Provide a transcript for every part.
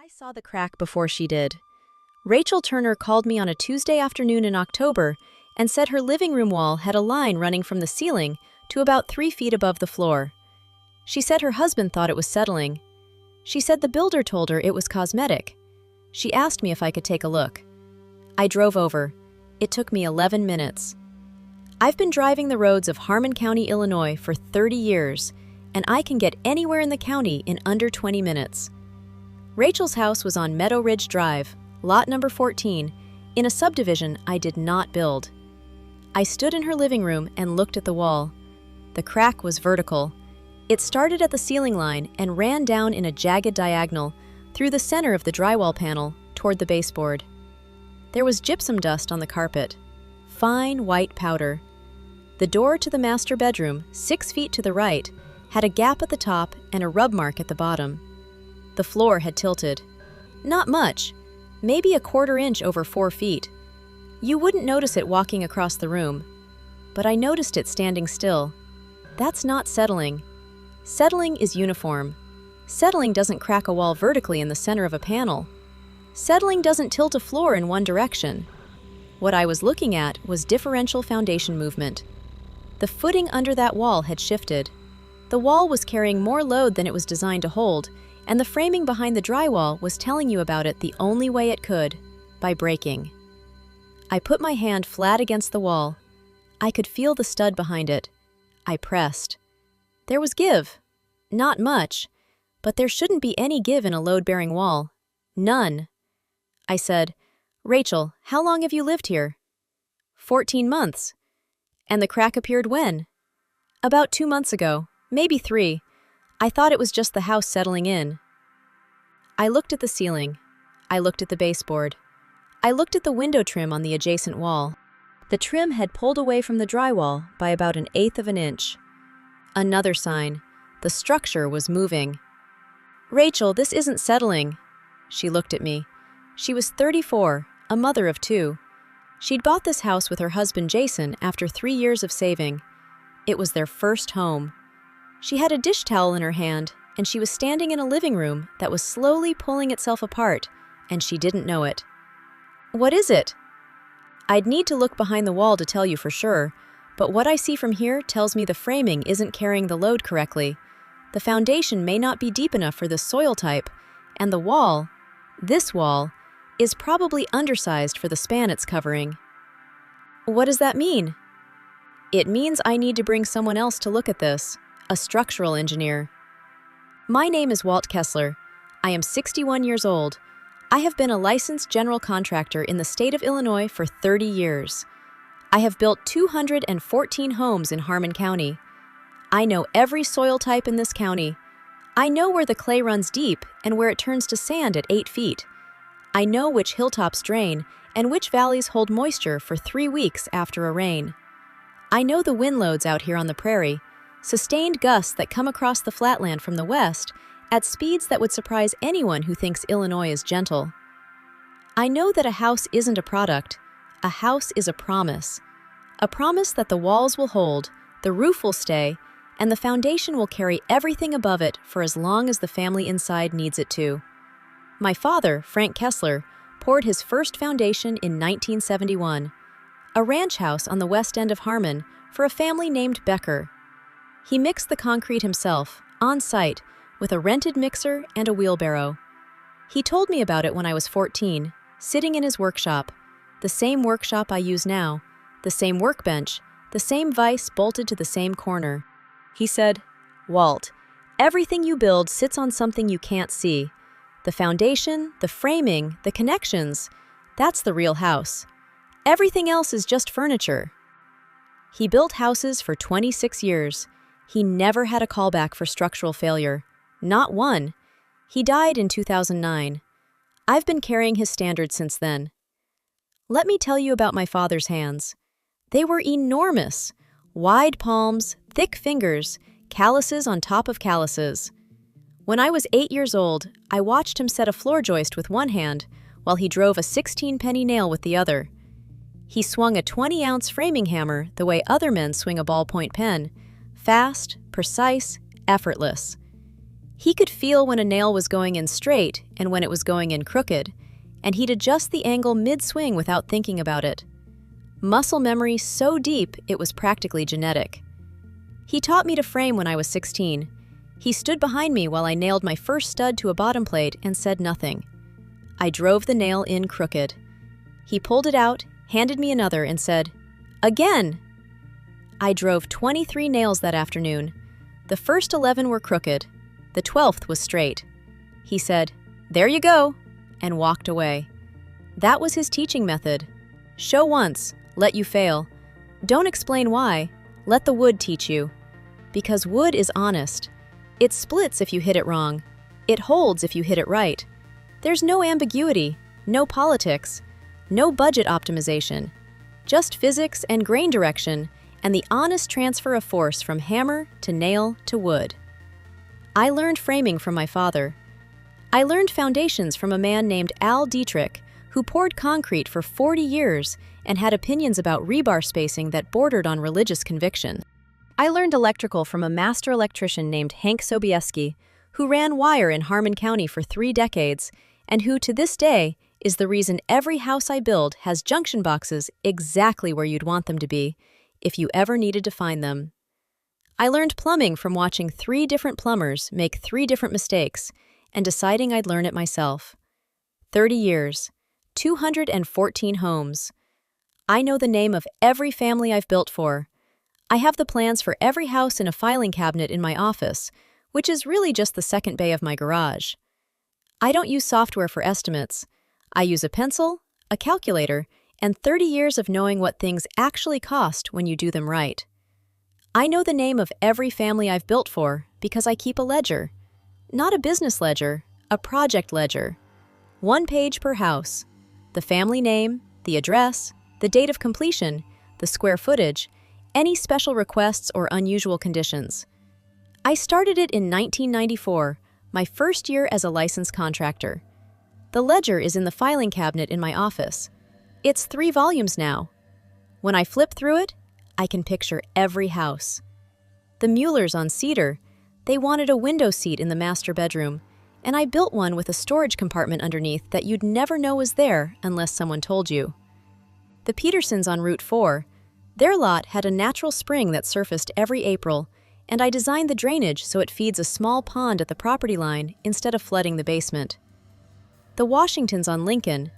I saw the crack before she did. Rachel Turner called me on a Tuesday afternoon in October and said her living room wall had a line running from the ceiling to about 3 feet above the floor. She said her husband thought it was settling. She said the builder told her it was cosmetic. She asked me if I could take a look. I drove over. It took me 11 minutes. I've been driving the roads of Harmon County, Illinois for 30 years, and I can get anywhere in the county in under 20 minutes. Rachel's house was on Meadow Ridge Drive, lot number 14, in a subdivision I did not build. I stood in her living room and looked at the wall. The crack was vertical. It started at the ceiling line and ran down in a jagged diagonal through the center of the drywall panel toward the baseboard. There was gypsum dust on the carpet, fine white powder. The door to the master bedroom, 6 feet to the right, had a gap at the top and a rub mark at the bottom. The floor had tilted. Not much, maybe a 1/4 inch over 4 feet. You wouldn't notice it walking across the room, but I noticed it standing still. That's not settling. Settling is uniform. Settling doesn't crack a wall vertically in the center of a panel. Settling doesn't tilt a floor in one direction. What I was looking at was differential foundation movement. The footing under that wall had shifted. The wall was carrying more load than it was designed to hold, and the framing behind the drywall was telling you about it the only way it could, by breaking. I put my hand flat against the wall. I could feel the stud behind it. I pressed. There was give. Not much, but there shouldn't be any give in a load-bearing wall. None. I said, "Rachel, how long have you lived here?" 14 months. And the crack appeared when? About 2 months ago, maybe 3. I thought it was just the house settling in. I looked at the ceiling. I looked at the baseboard. I looked at the window trim on the adjacent wall. The trim had pulled away from the drywall by about 1/8 of an inch. Another sign. The structure was moving. "Rachel, this isn't settling." She looked at me. She was 34, a mother of 2. She'd bought this house with her husband Jason after 3 years of saving. It was their first home. She had a dish towel in her hand, and she was standing in a living room that was slowly pulling itself apart, and she didn't know it. "What is it?" I'd need to look behind the wall to tell you for sure, but what I see from here tells me the framing isn't carrying the load correctly. The foundation may not be deep enough for this soil type, and the wall, this wall, is probably undersized for the span it's covering. What does that mean? It means I need to bring someone else to look at this. A structural engineer. My name is Walt Kessler. I am 61 years old. I have been a licensed general contractor in the state of Illinois for 30 years. I have built 214 homes in Harmon County. I know every soil type in this county. I know where the clay runs deep and where it turns to sand at 8 feet. I know which hilltops drain and which valleys hold moisture for 3 weeks after a rain. I know the wind loads out here on the prairie, sustained gusts that come across the flatland from the west at speeds that would surprise anyone who thinks Illinois is gentle. I know that a house isn't a product. A house is a promise. A promise that the walls will hold, the roof will stay, and the foundation will carry everything above it for as long as the family inside needs it to. My father, Frank Kessler, poured his first foundation in 1971, a ranch house on the west end of Harmon for a family named Becker. He mixed the concrete himself, on site, with a rented mixer and a wheelbarrow. He told me about it when I was 14, sitting in his workshop, the same workshop I use now, the same workbench, the same vise bolted to the same corner. He said, "Walt, everything you build sits on something you can't see. The foundation, the framing, the connections, that's the real house. Everything else is just furniture." He built houses for 26 years. He never had a callback for structural failure. Not one. He died in 2009. I've been carrying his standard since then. Let me tell you about my father's hands. They were enormous. Wide palms, thick fingers, calluses on top of calluses. When I was 8 years old, I watched him set a floor joist with one hand while he drove a 16-penny nail with the other. He swung a 20-ounce framing hammer the way other men swing a ballpoint pen, fast, precise, effortless. He could feel when a nail was going in straight and when it was going in crooked, and he'd adjust the angle mid-swing without thinking about it. Muscle memory so deep it was practically genetic. He taught me to frame when I was 16. He stood behind me while I nailed my first stud to a bottom plate and said nothing. I drove the nail in crooked. He pulled it out, handed me another, and said, "Again!" I drove 23 nails that afternoon. The first 11 were crooked. The 12th was straight. He said, "There you go," and walked away. That was his teaching method. Show once, let you fail. Don't explain why, let the wood teach you. Because wood is honest. It splits if you hit it wrong. It holds if you hit it right. There's no ambiguity, no politics, no budget optimization. Just physics and grain direction and the honest transfer of force from hammer to nail to wood. I learned framing from my father. I learned foundations from a man named Al Dietrich, who poured concrete for 40 years and had opinions about rebar spacing that bordered on religious conviction. I learned electrical from a master electrician named Hank Sobieski, who ran wire in Harmon County for 3 decades, and who to this day is the reason every house I build has junction boxes exactly where you'd want them to be, if you ever needed to find them. I learned plumbing from watching 3 different plumbers make 3 different mistakes and deciding I'd learn it myself. 30 years, 214 homes. I know the name of every family I've built for. I have the plans for every house in a filing cabinet in my office, which is really just the second bay of my garage. I don't use software for estimates. I use a pencil, a calculator, and 30 years of knowing what things actually cost when you do them right. I know the name of every family I've built for because I keep a ledger. Not a business ledger, a project ledger. 1 page per house. The family name, the address, the date of completion, the square footage, any special requests or unusual conditions. I started it in 1994, my first year as a licensed contractor. The ledger is in the filing cabinet in my office. It's 3 volumes now. When I flip through it, I can picture every house. The Muellers on Cedar, they wanted a window seat in the master bedroom, and I built one with a storage compartment underneath that you'd never know was there unless someone told you. The Petersons on Route 4, their lot had a natural spring that surfaced every April, and I designed the drainage so it feeds a small pond at the property line instead of flooding the basement. The Washingtons on Lincoln,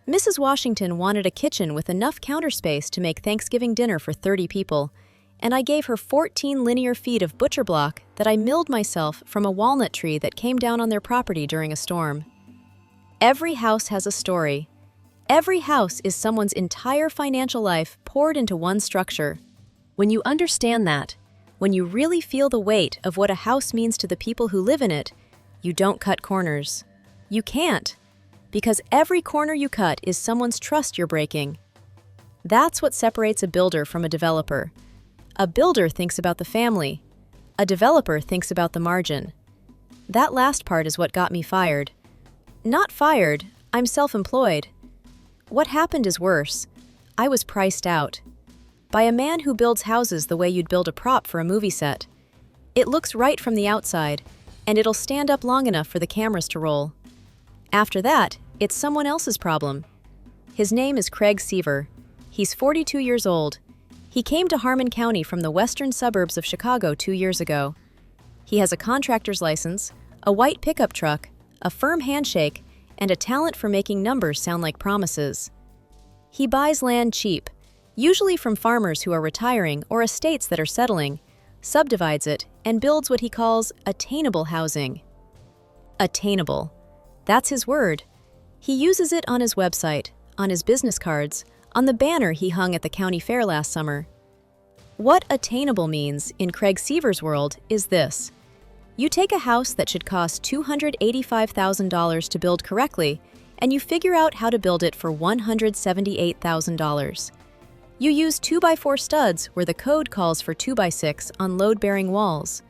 Mrs. Washington wanted a kitchen with enough counter space to make Thanksgiving dinner for 30 people, and I gave her 14 linear feet of butcher block that I milled myself from a walnut tree that came down on their property during a storm. Every house has a story. Every house is someone's entire financial life poured into one structure. When you understand that, when you really feel the weight of what a house means to the people who live in it, you don't cut corners. You can't. Because every corner you cut is someone's trust you're breaking. That's what separates a builder from a developer. A builder thinks about the family. A developer thinks about the margin. That last part is what got me fired. Not fired, I'm self-employed. What happened is worse. I was priced out. By a man who builds houses the way you'd build a prop for a movie set. It looks right from the outside, and it'll stand up long enough for the cameras to roll. After that, it's someone else's problem. His name is Craig Seaver. He's 42 years old. He came to Harmon County from the western suburbs of Chicago 2 years ago. He has a contractor's license, a white pickup truck, a firm handshake, and a talent for making numbers sound like promises. He buys land cheap, usually from farmers who are retiring or estates that are settling, subdivides it, and builds what he calls attainable housing. Attainable. That's his word. He uses it on his website, on his business cards, on the banner he hung at the county fair last summer. What attainable means in Craig Seaver's world is this. You take a house that should cost $285,000 to build correctly, and you figure out how to build it for $178,000. You use 2x4 studs where the code calls for 2x6 on load-bearing walls.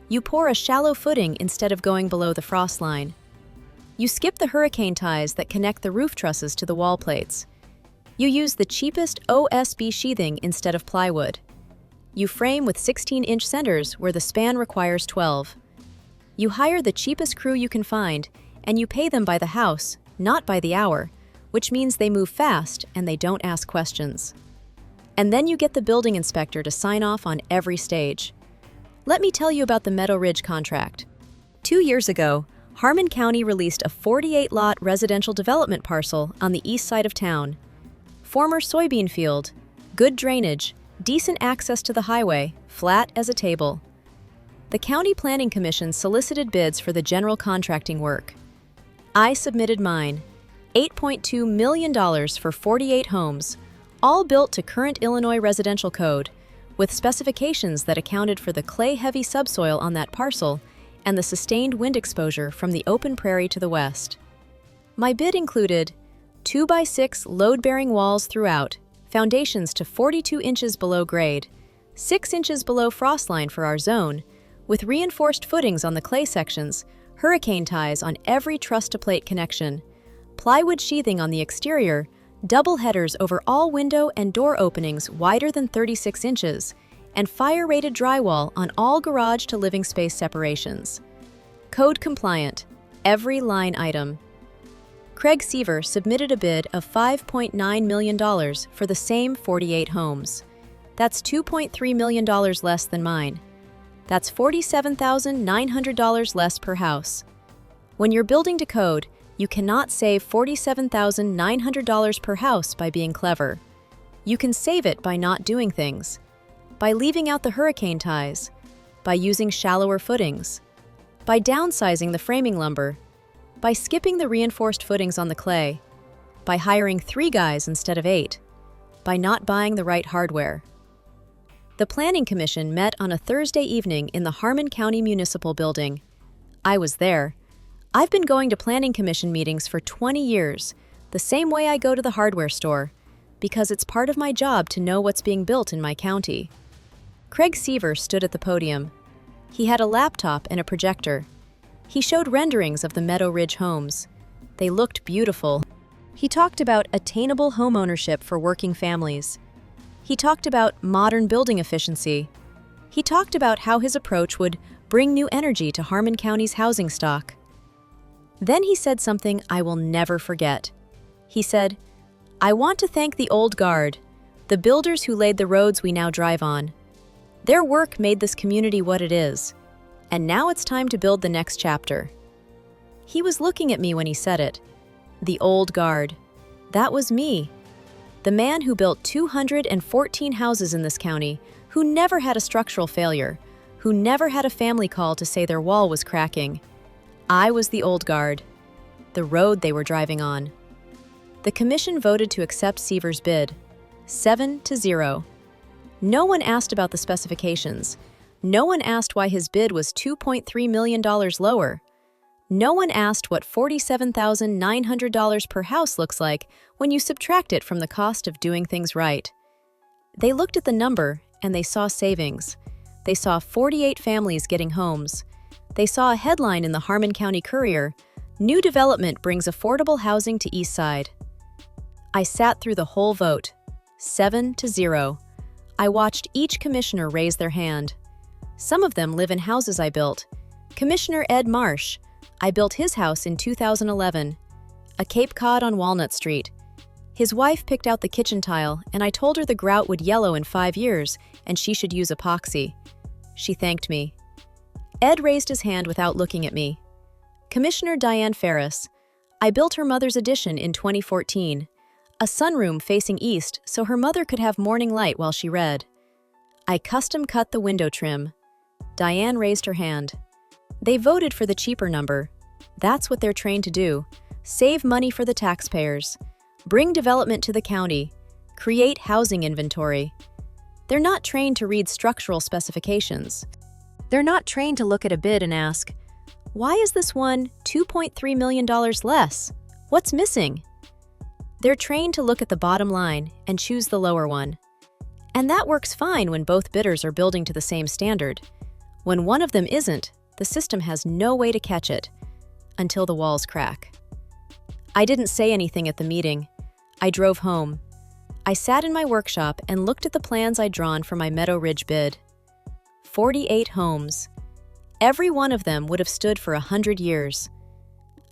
You pour a shallow footing instead of going below the frost line. You skip the hurricane ties that connect the roof trusses to the wall plates. You use the cheapest OSB sheathing instead of plywood. You frame with 16-inch centers where the span requires 12. You hire the cheapest crew you can find, and you pay them by the house, not by the hour, which means they move fast and they don't ask questions. And then you get the building inspector to sign off on every stage. Let me tell you about the Meadow Ridge contract. 2 years ago, Harmon County released a 48-lot residential development parcel on the east side of town. Former soybean field, good drainage, decent access to the highway, flat as a table. The County Planning Commission solicited bids for the general contracting work. I submitted mine, $8.2 million for 48 homes, all built to current Illinois residential code, with specifications that accounted for the clay-heavy subsoil on that parcel and the sustained wind exposure from the open prairie to the west. My bid included 2x6 load-bearing walls throughout, foundations to 42 inches below grade, 6 inches below frost line for our zone, with reinforced footings on the clay sections, hurricane ties on every truss-to-plate connection, plywood sheathing on the exterior, double headers over all window and door openings wider than 36 inches, and fire-rated drywall on all garage to living space separations. Code compliant, every line item. Craig Seaver submitted a bid of $5.9 million for the same 48 homes. That's $2.3 million less than mine. That's $47,900 less per house. When you're building to code, you cannot save $47,900 per house by being clever. You can save it by not doing things, by leaving out the hurricane ties, by using shallower footings, by downsizing the framing lumber, by skipping the reinforced footings on the clay, by hiring 3 guys instead of 8, by not buying the right hardware. The Planning Commission met on a Thursday evening in the Harmon County Municipal Building. I was there. I've been going to Planning Commission meetings for 20 years, the same way I go to the hardware store, because it's part of my job to know what's being built in my county. Craig Seaver stood at the podium. He had a laptop and a projector. He showed renderings of the Meadow Ridge homes. They looked beautiful. He talked about attainable home ownership for working families. He talked about modern building efficiency. He talked about how his approach would bring new energy to Harmon County's housing stock. Then he said something I will never forget. He said, "I want to thank the old guard, the builders who laid the roads we now drive on. Their work made this community what it is, and now it's time to build the next chapter." He was looking at me when he said it. The old guard. That was me. The man who built 214 houses in this county, who never had a structural failure, who never had a family call to say their wall was cracking. I was the old guard, the road they were driving on. The commission voted to accept Seaver's bid, 7-0. No one asked about the specifications. No one asked why his bid was $2.3 million lower. No one asked what $47,900 per house looks like when you subtract it from the cost of doing things right. They looked at the number and they saw savings. They saw 48 families getting homes. They saw a headline in the Harmon County Courier, "New development brings affordable housing to East Side." I sat through the whole vote, 7-0. I watched each commissioner raise their hand. Some of them live in houses I built. Commissioner Ed Marsh, I built his house in 2011, a Cape Cod on Walnut Street. His wife picked out the kitchen tile, and I told her the grout would yellow in 5 years and she should use epoxy. She thanked me. Ed raised his hand without looking at me. Commissioner Diane Ferris, I built her mother's addition in 2014, a sunroom facing east so her mother could have morning light while she read. I custom cut the window trim. Diane raised her hand. They voted for the cheaper number. That's what they're trained to do. Save money for the taxpayers. Bring development to the county. Create housing inventory. They're not trained to read structural specifications. They're not trained to look at a bid and ask, why is this one $2.3 million less? What's missing? They're trained to look at the bottom line and choose the lower one. And that works fine when both bidders are building to the same standard. When one of them isn't, the system has no way to catch it, until the walls crack. I didn't say anything at the meeting. I drove home. I sat in my workshop and looked at the plans I'd drawn for my Meadow Ridge bid. 48 homes. Every one of them would have stood for 100 years.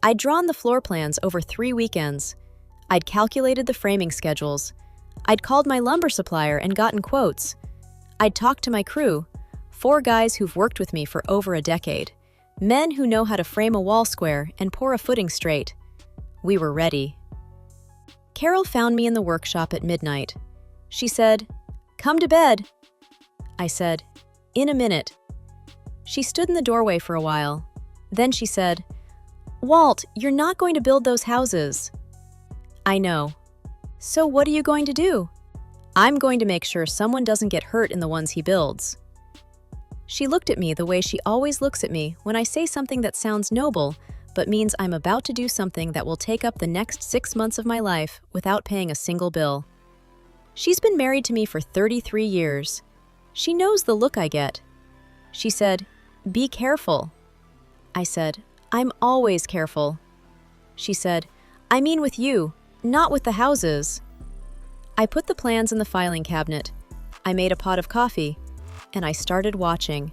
I'd drawn the floor plans over 3 weekends. I'd calculated the framing schedules. I'd called my lumber supplier and gotten quotes. I'd talked to my crew, 4 guys who've worked with me for over a decade, men who know how to frame a wall square and pour a footing straight. We were ready. Carol found me in the workshop at midnight. She said, "Come to bed." I said, "In a minute." She stood in the doorway for a while. Then she said, "Walt, you're not going to build those houses." I know. So what are you going to do? I'm going to make sure someone doesn't get hurt in the ones he builds. She looked at me the way she always looks at me when I say something that sounds noble, but means I'm about to do something that will take up the next 6 months of my life without paying a single bill. She's been married to me for 33 years. She knows the look I get. She said, "Be careful." I said, "I'm always careful." She said, "I mean with you, not with the houses." I put the plans in the filing cabinet. I made a pot of coffee, and I started watching.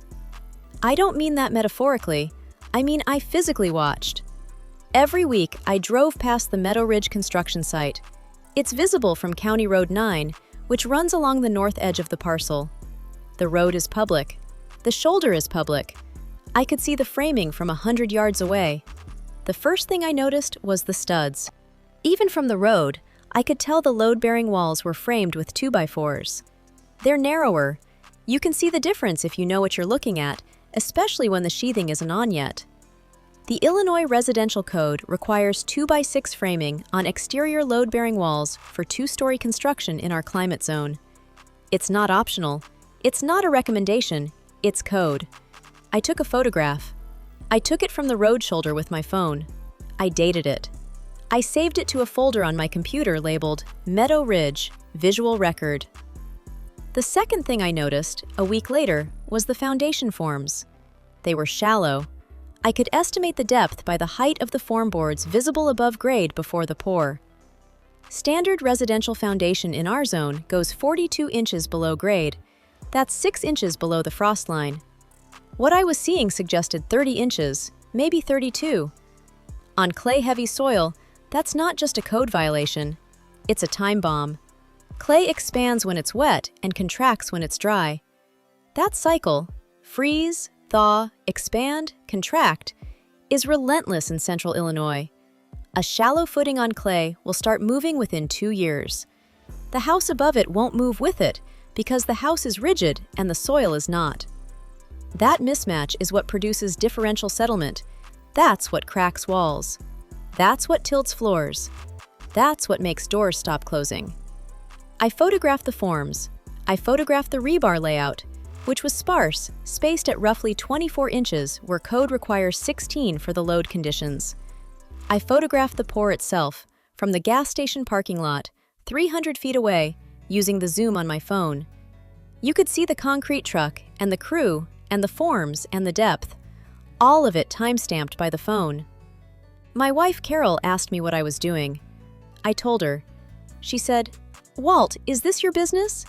I don't mean that metaphorically. I mean I physically watched. Every week, I drove past the Meadow Ridge construction site. It's visible from County Road 9, which runs along the north edge of the parcel. The road is public. The shoulder is public. I could see the framing from 100 yards away. The first thing I noticed was the studs. Even from the road, I could tell the load-bearing walls were framed with 2x4s. They're narrower. You can see the difference if you know what you're looking at, especially when the sheathing isn't on yet. The Illinois Residential Code requires 2x6 framing on exterior load-bearing walls for 2-story construction in our climate zone. It's not optional. It's not a recommendation. It's code. I took a photograph. I took it from the road shoulder with my phone. I dated it. I saved it to a folder on my computer labeled Meadow Ridge, Visual Record. The second thing I noticed, a week later, was the foundation forms. They were shallow. I could estimate the depth by the height of the form boards visible above grade before the pour. Standard residential foundation in our zone goes 42 inches below grade. That's 6 inches below the frost line. What I was seeing suggested 30 inches, maybe 32. On clay-heavy soil, that's not just a code violation. It's a time bomb. Clay expands when it's wet and contracts when it's dry. That cycle, freeze, thaw, expand, contract, is relentless in central Illinois. A shallow footing on clay will start moving within 2 years. The house above it won't move with it because the house is rigid and the soil is not. That mismatch is what produces differential settlement. That's what cracks walls. That's what tilts floors. That's what makes doors stop closing. I photographed the forms. I photographed the rebar layout, which was sparse, spaced at roughly 24 inches where code requires 16 for the load conditions. I photographed the pour itself from the gas station parking lot, 300 feet away, using the zoom on my phone. You could see the concrete truck and the crew and the forms and the depth, all of it time-stamped by the phone. My wife Carol asked me what I was doing. I told her. She said, "Walt, is this your business?"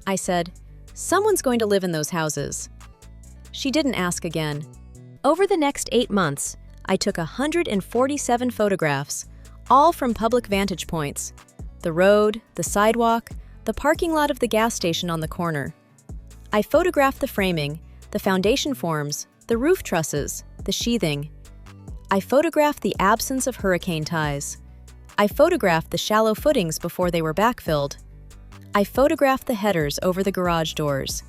I said, "Someone's going to live in those houses." She didn't ask again. Over the next 8 months, I took 147 photographs, all from public vantage points: the road, the sidewalk, the parking lot of the gas station on the corner. I photographed the framing, the foundation forms, the roof trusses, the sheathing. I photographed the absence of hurricane ties. I photographed the shallow footings before they were backfilled. I photographed the headers over the garage doors.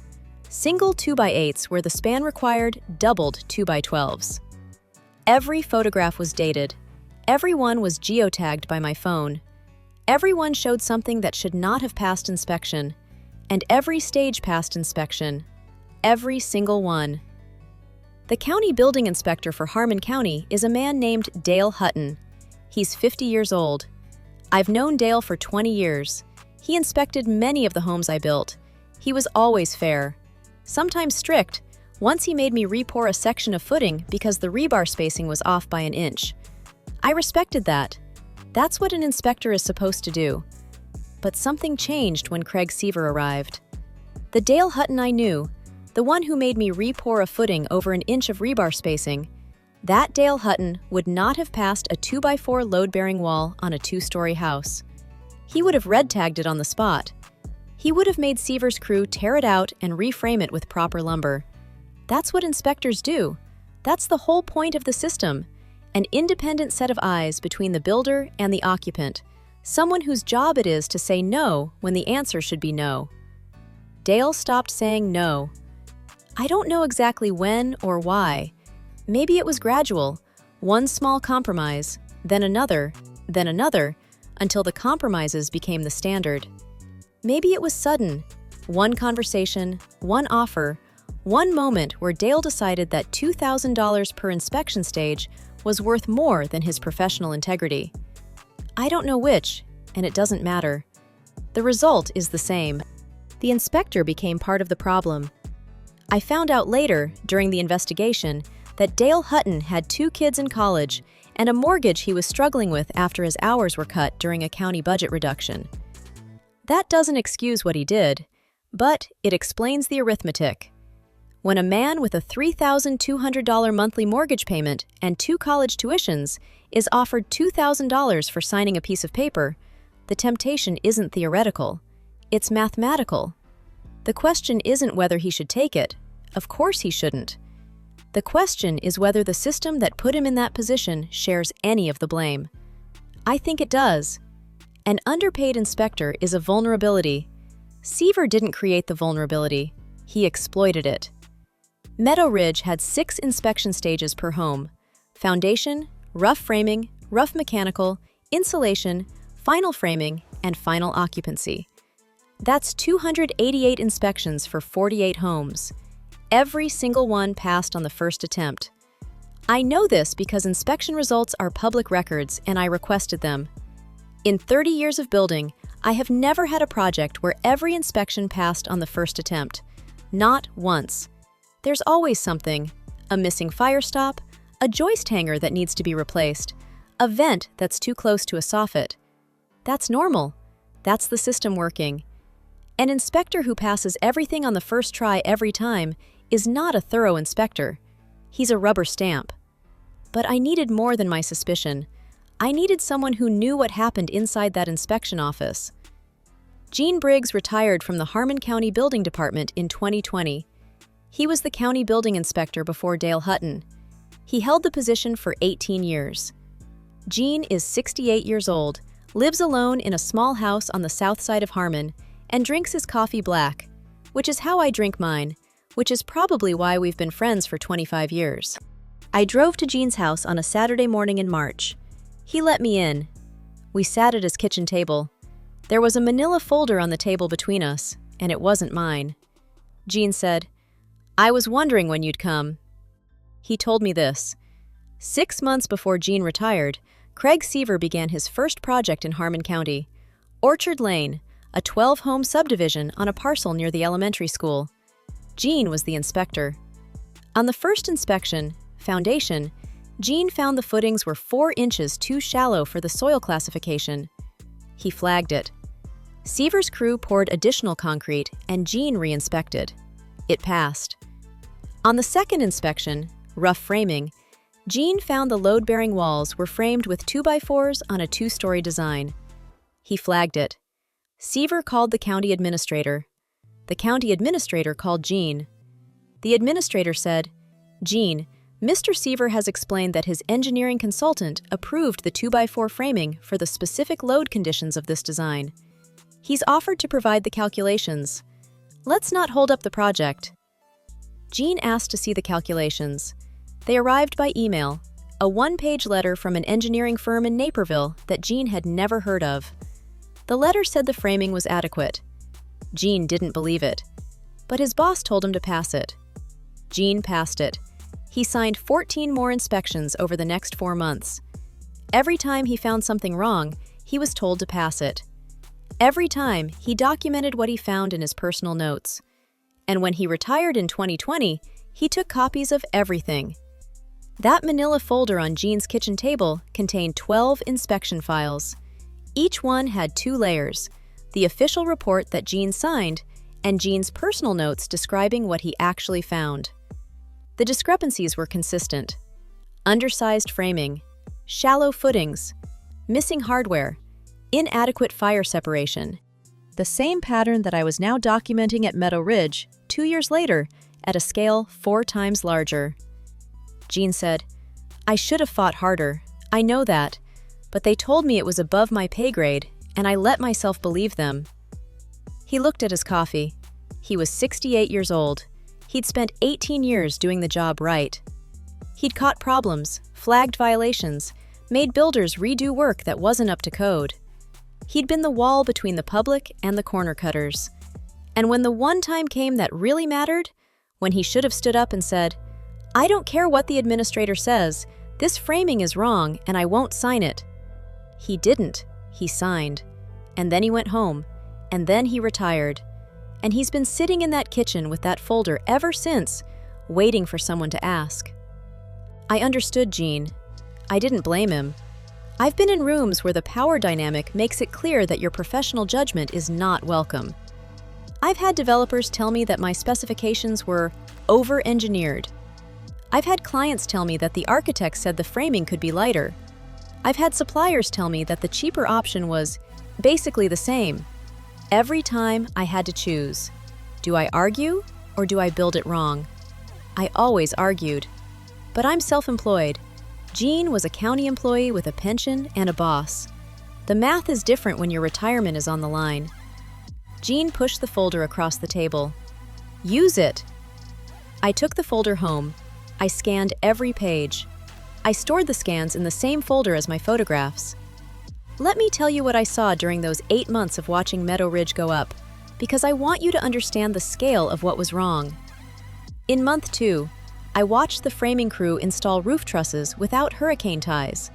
Single 2x8s where the span required doubled 2x12s. Every photograph was dated. Every one was geotagged by my phone. Every one showed something that should not have passed inspection. And every stage passed inspection. Every single one. The county building inspector for Harmon County is a man named Dale Hutton. He's 50 years old. I've known Dale for 20 years. He inspected many of the homes I built. He was always fair. Sometimes strict. Once he made me re-pour a section of footing because the rebar spacing was off by an inch. I respected that. That's what an inspector is supposed to do. But something changed when Craig Seaver arrived. The Dale Hutton I knew, the one who made me re-pour a footing over an inch of rebar spacing, that Dale Hutton would not have passed a 2x4 load-bearing wall on a 2-story house. He would have red-tagged it on the spot. He would have made Seaver's crew tear it out and reframe it with proper lumber. That's what inspectors do. That's the whole point of the system. An independent set of eyes between the builder and the occupant. Someone whose job it is to say no when the answer should be no. Dale stopped saying no. I don't know exactly when or why. Maybe it was gradual, one small compromise, then another, until the compromises became the standard. Maybe it was sudden, one conversation, one offer, one moment where Dale decided that $2,000 per inspection stage was worth more than his professional integrity. I don't know which, and it doesn't matter. The result is the same. The inspector became part of the problem. I found out later, during the investigation, that Dale Hutton had 2 kids in college and a mortgage he was struggling with after his hours were cut during a county budget reduction. That doesn't excuse what he did, but it explains the arithmetic. When a man with a $3,200 monthly mortgage payment and 2 college tuitions is offered $2,000 for signing a piece of paper, the temptation isn't theoretical, it's mathematical. The question isn't whether he should take it. Of course he shouldn't. The question is whether the system that put him in that position shares any of the blame. I think it does. An underpaid inspector is a vulnerability. Seaver didn't create the vulnerability. He exploited it. Meadow Ridge had 6 inspection stages per home: foundation, rough framing, rough mechanical, insulation, final framing, and final occupancy. That's 288 inspections for 48 homes. Every single one passed on the first attempt. I know this because inspection results are public records and I requested them. In 30 years of building, I have never had a project where every inspection passed on the first attempt. Not once. There's always something: a missing fire stop, a joist hanger that needs to be replaced, a vent that's too close to a soffit. That's normal. That's the system working. An inspector who passes everything on the first try every time is not a thorough inspector. He's a rubber stamp. But I needed more than my suspicion. I needed someone who knew what happened inside that inspection office. Gene Briggs retired from the Harmon County Building Department in 2020. He was the county building inspector before Dale Hutton. He held the position for 18 years. Gene is 68 years old, lives alone in a small house on the south side of Harmon, and drinks his coffee black, which is how I drink mine, which is probably why we've been friends for 25 years. I drove to Gene's house on a Saturday morning in March. He let me in. We sat at his kitchen table. There was a manila folder on the table between us, and it wasn't mine. Gene said, "I was wondering when you'd come." He told me this. 6 months before Gene retired, Craig Seaver began his first project in Harmon County, Orchard Lane, a 12-home subdivision on a parcel near the elementary school. Gene was the inspector. On the first inspection, foundation, Gene found the footings were 4 inches too shallow for the soil classification. He flagged it. Seaver's crew poured additional concrete, and Gene re-inspected. It passed. On the second inspection, rough framing, Gene found the load-bearing walls were framed with 2x4s on a 2-story design. He flagged it. Seaver called the county administrator. The county administrator called Gene. The administrator said, "Gene, Mr. Seaver has explained that his engineering consultant approved the 2x4 framing for the specific load conditions of this design. He's offered to provide the calculations. Let's not hold up the project." Gene asked to see the calculations. They arrived by email, a 1-page letter from an engineering firm in Naperville that Gene had never heard of. The letter said the framing was adequate. Gene didn't believe it, but his boss told him to pass it. Gene passed it. He signed 14 more inspections over the next 4 months. Every time he found something wrong, he was told to pass it. Every time, he documented what he found in his personal notes. And when he retired in 2020, he took copies of everything. That manila folder on Gene's kitchen table contained 12 inspection files. Each one had 2 layers: the official report that Gene signed and Gene's personal notes describing what he actually found. The discrepancies were consistent. Undersized framing, shallow footings, missing hardware, inadequate fire separation. The same pattern that I was now documenting at Meadow Ridge 2 years later at a scale 4 times larger. Gene said, "I should have fought harder, I know that, but they told me it was above my pay grade, and I let myself believe them." He looked at his coffee. He was 68 years old. He'd spent 18 years doing the job right. He'd caught problems, flagged violations, made builders redo work that wasn't up to code. He'd been the wall between the public and the corner cutters. And when the one time came that really mattered, when he should have stood up and said, "I don't care what the administrator says, this framing is wrong and I won't sign it," he didn't. He signed. And then he went home. And then he retired. And he's been sitting in that kitchen with that folder ever since, waiting for someone to ask. I understood Gene. I didn't blame him. I've been in rooms where the power dynamic makes it clear that your professional judgment is not welcome. I've had developers tell me that my specifications were over-engineered. I've had clients tell me that the architect said the framing could be lighter. I've had suppliers tell me that the cheaper option was basically the same. Every time I had to choose. Do I argue or do I build it wrong? I always argued. But I'm self-employed. Gene was a county employee with a pension and a boss. The math is different when your retirement is on the line. Gene pushed the folder across the table. "Use it!" I took the folder home. I scanned every page. I stored the scans in the same folder as my photographs. Let me tell you what I saw during those 8 months of watching Meadow Ridge go up, because I want you to understand the scale of what was wrong. In month 2, I watched the framing crew install roof trusses without hurricane ties.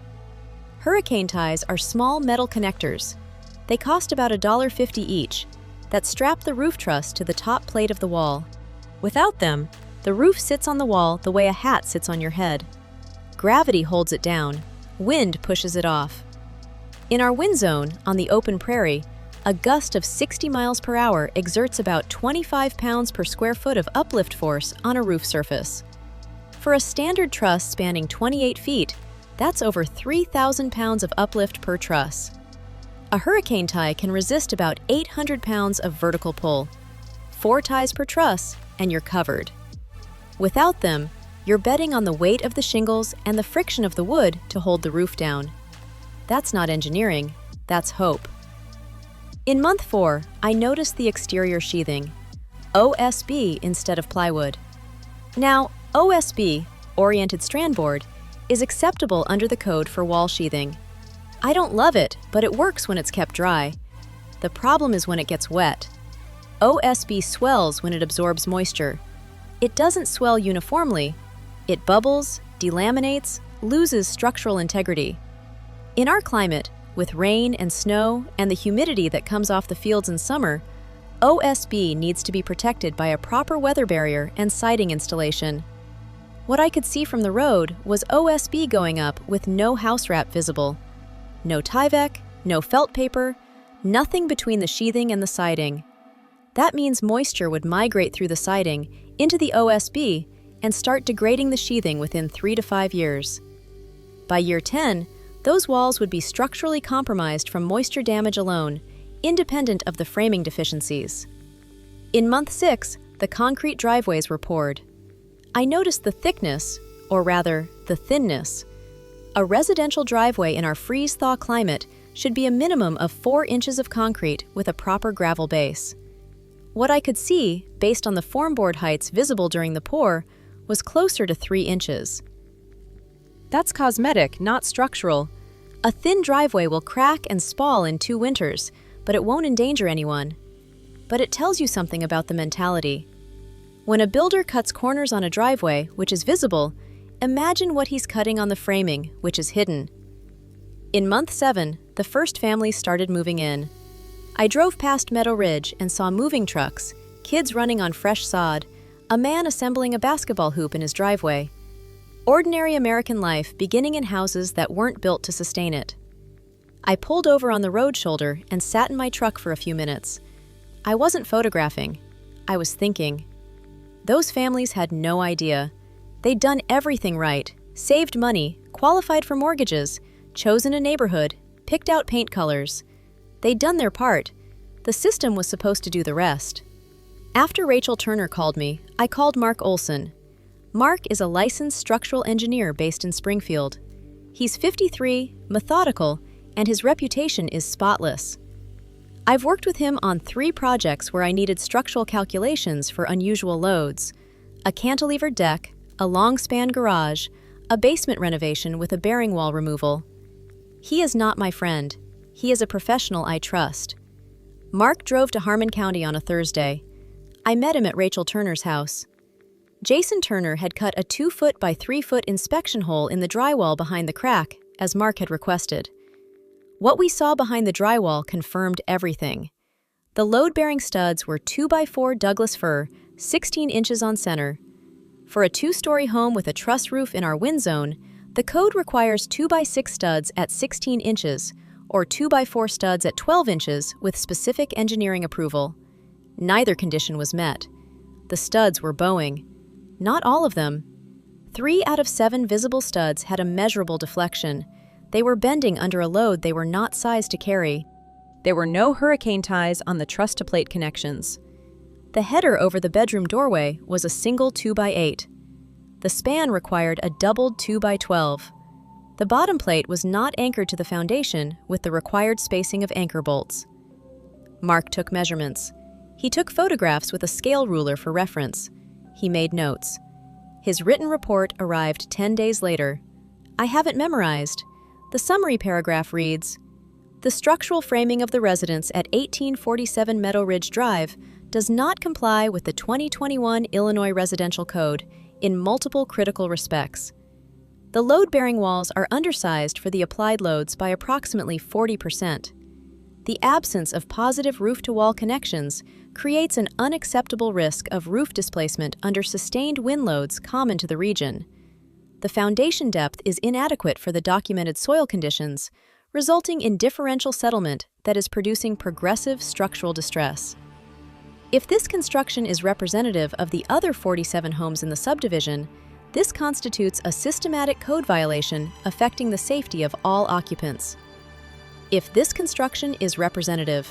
Hurricane ties are small metal connectors. They cost about $1.50 each, that strap the roof truss to the top plate of the wall. Without them, the roof sits on the wall the way a hat sits on your head. Gravity holds it down, wind pushes it off. In our wind zone, on the open prairie, a gust of 60 miles per hour exerts about 25 pounds per square foot of uplift force on a roof surface. For a standard truss spanning 28 feet, that's over 3,000 pounds of uplift per truss. A hurricane tie can resist about 800 pounds of vertical pull. 4 ties per truss, and you're covered. Without them, you're betting on the weight of the shingles and the friction of the wood to hold the roof down. That's not engineering, that's hope. In month 4, I noticed the exterior sheathing. OSB instead of plywood. Now, OSB, oriented strand board, is acceptable under the code for wall sheathing. I don't love it, but it works when it's kept dry. The problem is when it gets wet. OSB swells when it absorbs moisture. It doesn't swell uniformly. It bubbles, delaminates, loses structural integrity. In our climate, with rain and snow and the humidity that comes off the fields in summer, OSB needs to be protected by a proper weather barrier and siding installation. What I could see from the road was OSB going up with no house wrap visible. No Tyvek, no felt paper, nothing between the sheathing and the siding. That means moisture would migrate through the siding into the OSB and start degrading the sheathing within 3 to 5 years. By year 10, those walls would be structurally compromised from moisture damage alone, independent of the framing deficiencies. In month 6, the concrete driveways were poured. I noticed the thickness, or rather, the thinness. A residential driveway in our freeze-thaw climate should be a minimum of 4 inches of concrete with a proper gravel base. What I could see, based on the formboard heights visible during the pour, was closer to 3 inches. That's cosmetic, not structural. A thin driveway will crack and spall in 2 winters, but it won't endanger anyone. But it tells you something about the mentality. When a builder cuts corners on a driveway, which is visible, imagine what he's cutting on the framing, which is hidden. In month 7, the first families started moving in. I drove past Meadow Ridge and saw moving trucks, kids running on fresh sod, a man assembling a basketball hoop in his driveway. Ordinary American life beginning in houses that weren't built to sustain it. I pulled over on the road shoulder and sat in my truck for a few minutes. I wasn't photographing. I was thinking. Those families had no idea. They'd done everything right, saved money, qualified for mortgages, chosen a neighborhood, picked out paint colors. They'd done their part. The system was supposed to do the rest. After Rachel Turner called me, I called Mark Olsen. Mark is a licensed structural engineer based in Springfield. He's 53, methodical, and his reputation is spotless. I've worked with him on 3 projects where I needed structural calculations for unusual loads: a cantilevered deck, a long-span garage, a basement renovation with a bearing wall removal. He is not my friend. He is a professional I trust. Mark drove to Harmon County on a Thursday. I met him at Rachel Turner's house. Jason Turner had cut a 2-foot by 3-foot inspection hole in the drywall behind the crack, as Mark had requested. What we saw behind the drywall confirmed everything. The load-bearing studs were 2x4 Douglas fir, 16 inches on center. For a 2-story home with a truss roof in our wind zone, the code requires 2x6 studs at 16 inches, or 2x4 studs at 12 inches with specific engineering approval. Neither condition was met. The studs were bowing. Not all of them. 3 out of 7 visible studs had a measurable deflection. They were bending under a load they were not sized to carry. There were no hurricane ties on the truss-to-plate connections. The header over the bedroom doorway was a single 2x8. The span required a doubled 2x12. The bottom plate was not anchored to the foundation with the required spacing of anchor bolts. Mark took measurements. He took photographs with a scale ruler for reference. He made notes. His written report arrived 10 days later. I have it memorized. The summary paragraph reads, "The structural framing of the residence at 1847 Meadow Ridge Drive does not comply with the 2021 Illinois Residential Code in multiple critical respects. The load-bearing walls are undersized for the applied loads by approximately 40%. The absence of positive roof-to-wall connections creates an unacceptable risk of roof displacement under sustained wind loads common to the region. The foundation depth is inadequate for the documented soil conditions, resulting in differential settlement that is producing progressive structural distress. If this construction is representative of the other 47 homes in the subdivision, this constitutes a systematic code violation affecting the safety of all occupants. If this construction is representative,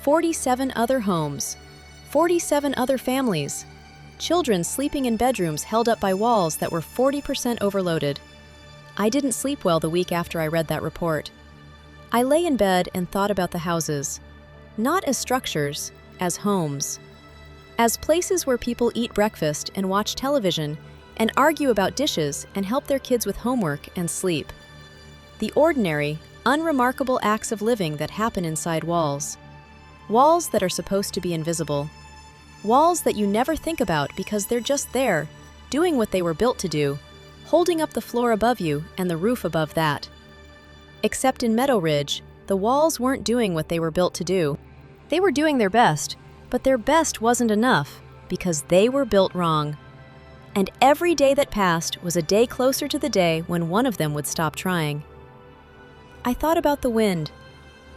47 other homes, 47 other families, children sleeping in bedrooms held up by walls that were 40% overloaded. I didn't sleep well the week after I read that report. I lay in bed and thought about the houses, not as structures, as homes, as places where people eat breakfast and watch television and argue about dishes and help their kids with homework and sleep. The ordinary, unremarkable acts of living that happen inside walls. Walls that are supposed to be invisible. Walls that you never think about because they're just there, doing what they were built to do, holding up the floor above you and the roof above that. Except in Meadow Ridge, the walls weren't doing what they were built to do. They were doing their best, but their best wasn't enough because they were built wrong. And every day that passed was a day closer to the day when one of them would stop trying. I thought about the wind.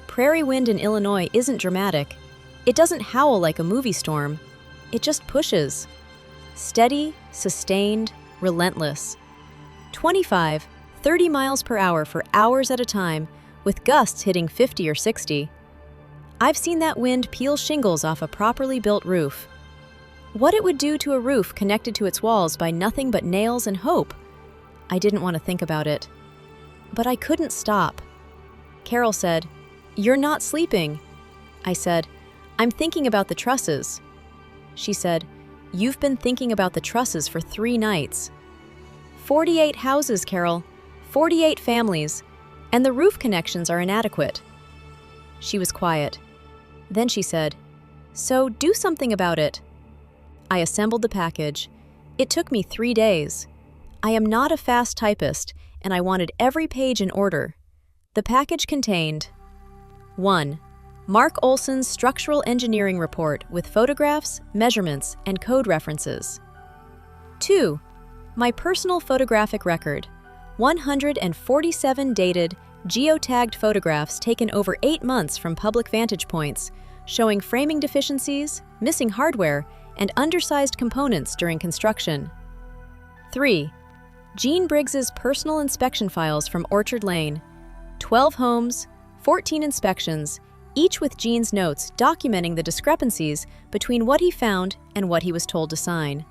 Prairie wind in Illinois isn't dramatic. It doesn't howl like a movie storm. It just pushes. Steady, sustained, relentless. 25, 30 miles per hour for hours at a time, with gusts hitting 50 or 60. I've seen that wind peel shingles off a properly built roof. What it would do to a roof connected to its walls by nothing but nails and hope. I didn't want to think about it. But I couldn't stop. Carol said, "You're not sleeping." I said, "I'm thinking about the trusses." She said, "You've been thinking about the trusses for 3 nights. 48 houses, Carol. 48 families. And the roof connections are inadequate." She was quiet. Then she said, "So do something about it." I assembled the package. It took me 3 days. I am not a fast typist, and I wanted every page in order. The package contained 1. Mark Olsen's structural engineering report with photographs, measurements, and code references. 2. My personal photographic record, 147 dated, geotagged photographs taken over 8 months from public vantage points, showing framing deficiencies, missing hardware, and undersized components during construction. 3. Gene Briggs's personal inspection files from Orchard Lane. 12 homes, 14 inspections, each with Gene's notes documenting the discrepancies between what he found and what he was told to sign.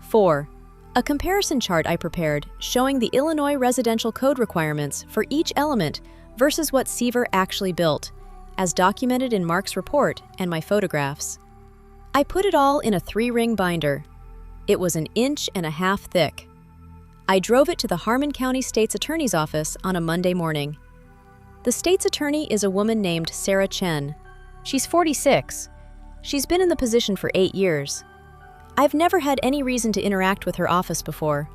4. A comparison chart I prepared showing the Illinois residential code requirements for each element versus what Seaver actually built, as documented in Mark's report and my photographs. I put it all in a 3-ring binder. It was 1.5 inches thick. I drove it to the Harmon County State's Attorney's office on a Monday morning. The state's attorney is a woman named Chen. She's 46. She's been in the position for 8 years. I've never had any reason to interact with her office before.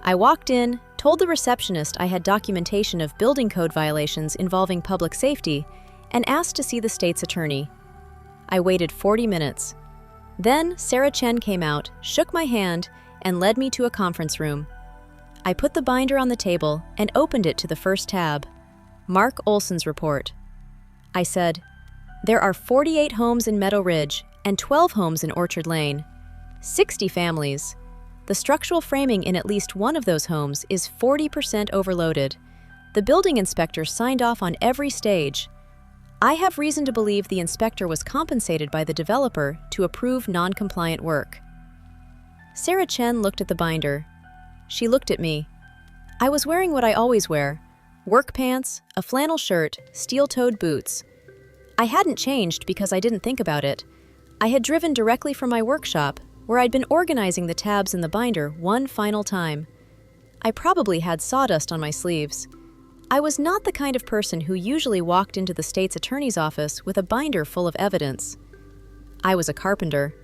I walked in, told the receptionist I had documentation of building code violations involving public safety, and asked to see the state's attorney. I waited 40 minutes. Then Chen came out, shook my hand, and led me to a conference room. I put the binder on the table and opened it to the first tab. Mark Olsen's report. I said, "There are 48 homes in Meadow Ridge and 12 homes in Orchard Lane. 60 families. The structural framing in at least one of those homes is 40% overloaded. The building inspector signed off on every stage. I have reason to believe the inspector was compensated by the developer to approve non-compliant work." Chen looked at the binder. She looked at me. I was wearing what I always wear: work pants, a flannel shirt, steel-toed boots. I hadn't changed because I didn't think about it. I had driven directly from my workshop, where I'd been organizing the tabs in the binder one final time. I probably had sawdust on my sleeves. I was not the kind of person who usually walked into the state's attorney's office with a binder full of evidence. I was a carpenter.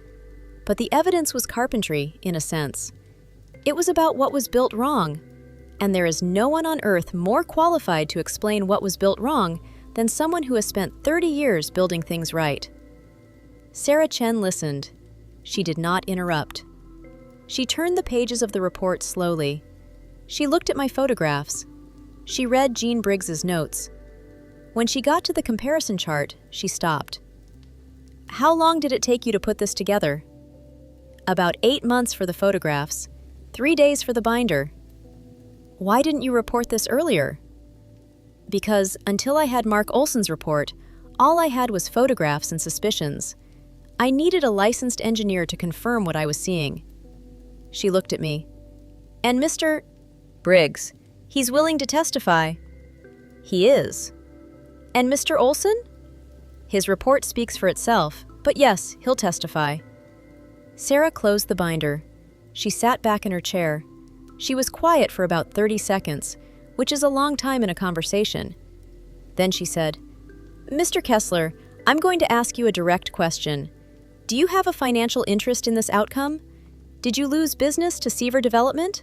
But the evidence was carpentry, in a sense. It was about what was built wrong, and there is no one on earth more qualified to explain what was built wrong than someone who has spent 30 years building things right. Chen listened. She did not interrupt. She turned the pages of the report slowly. She looked at my photographs. She read Gene Briggs's notes. When she got to the comparison chart, she stopped. "How long did it take you to put this together?" "About 8 months for the photographs, 3 days for the binder." "Why didn't you report this earlier?" "Because until I had Mark Olsen's report, all I had was photographs and suspicions. I needed a licensed engineer to confirm what I was seeing." She looked at me. "And Mr. Briggs, he's willing to testify." "He is." "And Mr. Olsen?" "His report speaks for itself, but yes, he'll testify." Sarah closed the binder. She sat back in her chair. She was quiet for about 30 seconds, which is a long time in a conversation. Then she said, "Mr. Kessler, I'm going to ask you a direct question. Do you have a financial interest in this outcome? Did you lose business to Seaver Development?"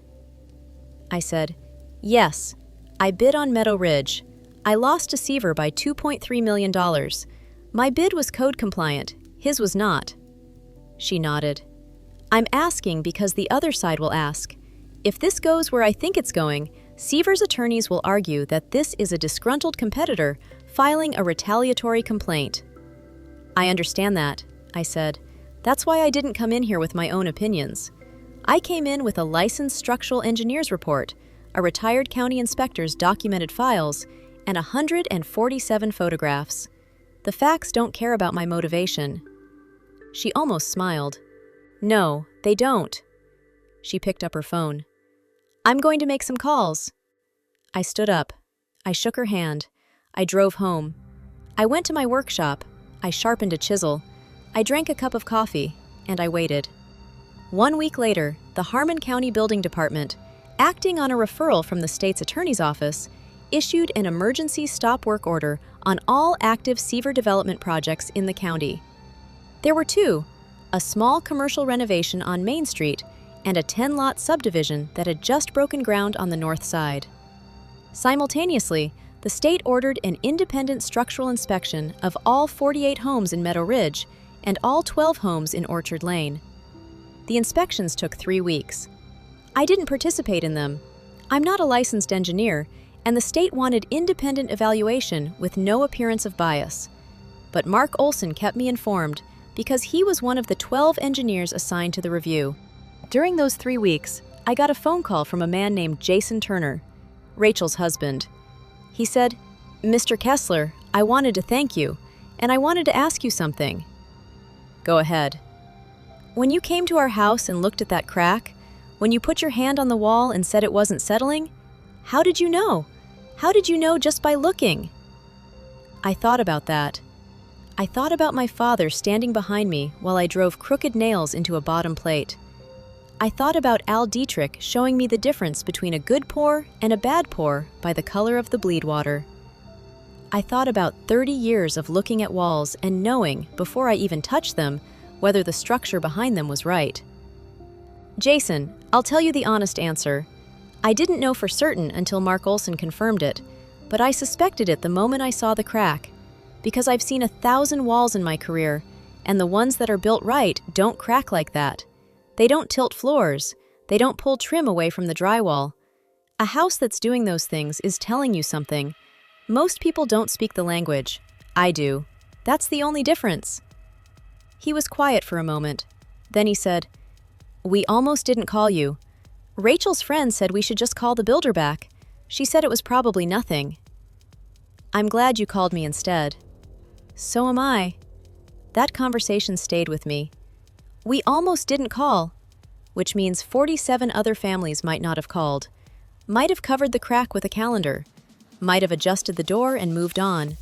I said, "Yes. I bid on Meadow Ridge. I lost to Seaver by $2.3 million. My bid was code compliant. His was not." She nodded. "I'm asking because the other side will ask. If this goes where I think it's going, Seaver's attorneys will argue that this is a disgruntled competitor filing a retaliatory complaint." "I understand that," I said. "That's why I didn't come in here with my own opinions. I came in with a licensed structural engineer's report, a retired county inspector's documented files, and 147 photographs. The facts don't care about my motivation." She almost smiled. "No, they don't." She picked up her phone. "I'm going to make some calls." I stood up. I shook her hand. I drove home. I went to my workshop. I sharpened a chisel. I drank a cup of coffee, and I waited. 1 week later, the Harmon County Building Department, acting on a referral from the state's attorney's office, issued an emergency stop work order on all active Seaver development projects in the county. There were 2, a small commercial renovation on Main Street and a 10-lot subdivision that had just broken ground on the north side. Simultaneously, the state ordered an independent structural inspection of all 48 homes in Meadow Ridge and all 12 homes in Orchard Lane. The inspections took 3 weeks. I didn't participate in them. I'm not a licensed engineer, and the state wanted independent evaluation with no appearance of bias. but Mark Olsen kept me informed because he was one of the 12 engineers assigned to the review. During those 3 weeks, I got a phone call from a man named Jason Turner, Rachel's husband. He said, "Mr. Kessler, I wanted to thank you, and I wanted to ask you something." "Go ahead." "When you came to our house and looked at that crack, when you put your hand on the wall and said it wasn't settling, how did you know? How did you know just by looking?" I thought about that. I thought about my father standing behind me while I drove crooked nails into a bottom plate. I thought about Al Dietrich showing me the difference between a good pour and a bad pour by the color of the bleed water. I thought about 30 years of looking at walls and knowing, before I even touched them, whether the structure behind them was right. "Jason, I'll tell you the honest answer. I didn't know for certain until Mark Olsen confirmed it, but I suspected it the moment I saw the crack, because I've seen 1,000 walls in my career, and the ones that are built right don't crack like that. They don't tilt floors. They don't pull trim away from the drywall. A house that's doing those things is telling you something. Most people don't speak the language. I do. That's the only difference." He was quiet for a moment. Then he said, "We almost didn't call you. Rachel's friend said we should just call the builder back. She said it was probably nothing." "I'm glad you called me instead." "So am I." That conversation stayed with me. We almost didn't call, which means 47 other families might not have called, might have covered the crack with a calendar, might have adjusted the door and moved on,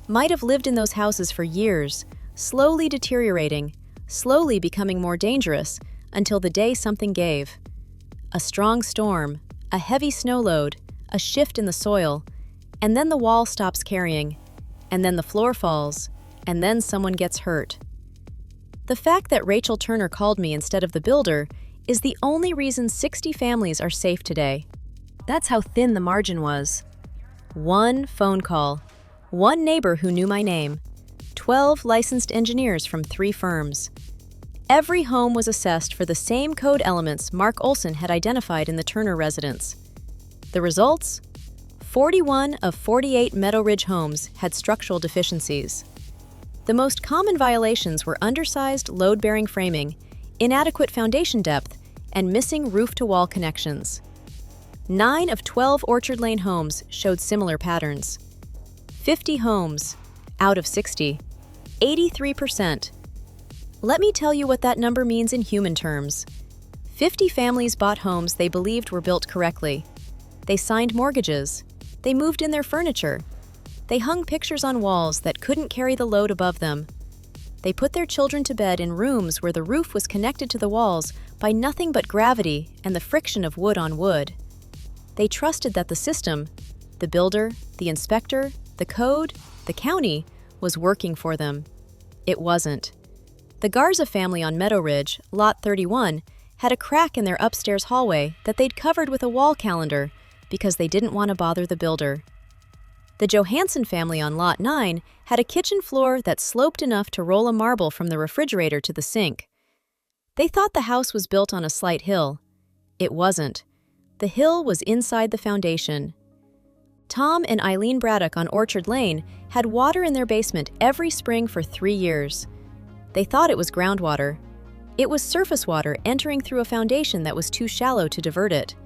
might have lived in those houses for years, slowly deteriorating, slowly becoming more dangerous until the day something gave. A strong storm, a heavy snow load, a shift in the soil, and then the wall stops carrying, and then the floor falls, and then someone gets hurt. The fact that Rachel Turner called me instead of the builder is the only reason 60 families are safe today. That's how thin the margin was. One phone call, one neighbor who knew my name, 12 licensed engineers from 3 firms. Every home was assessed for the same code elements Mark Olsen had identified in the Turner residence. The results? 41 of 48 Meadow Ridge homes had structural deficiencies. The most common violations were undersized load-bearing framing, inadequate foundation depth, and missing roof-to-wall connections. 9 of 12 Orchard Lane homes showed similar patterns. 50 homes, out of 60, 83%. Let me tell you what that number means in human terms. 50 families bought homes they believed were built correctly. They signed mortgages. They moved in their furniture. They hung pictures on walls that couldn't carry the load above them. They put their children to bed in rooms where the roof was connected to the walls by nothing but gravity and the friction of wood on wood. They trusted that the system, the builder, the inspector, the code, the county, was working for them. It wasn't. The Garza family on Meadow Ridge, Lot 31, had a crack in their upstairs hallway that they'd covered with a wall calendar because they didn't want to bother the builder. The Johansson family on Lot 9 had a kitchen floor that sloped enough to roll a marble from the refrigerator to the sink. They thought the house was built on a slight hill. It wasn't. The hill was inside the foundation. Tom and Eileen Braddock on Orchard Lane had water in their basement every spring for 3 years. They thought it was groundwater. It was surface water entering through a foundation that was too shallow to divert it.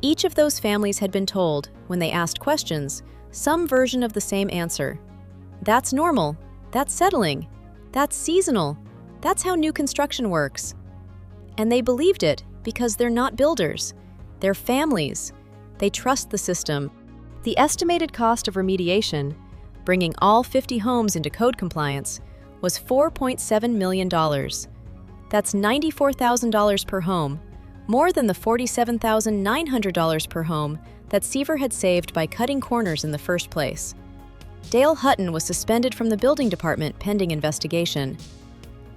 Each of those families had been told, when they asked questions, some version of the same answer. That's normal. That's settling. That's seasonal. That's how new construction works. And they believed it because they're not builders. They're families. They trust the system. The estimated cost of remediation, bringing all 50 homes into code compliance, was $4.7 million. That's $94,000 per home, more than the $47,900 per home that Seaver had saved by cutting corners in the first place. Dale Hutton was suspended from the building department pending investigation.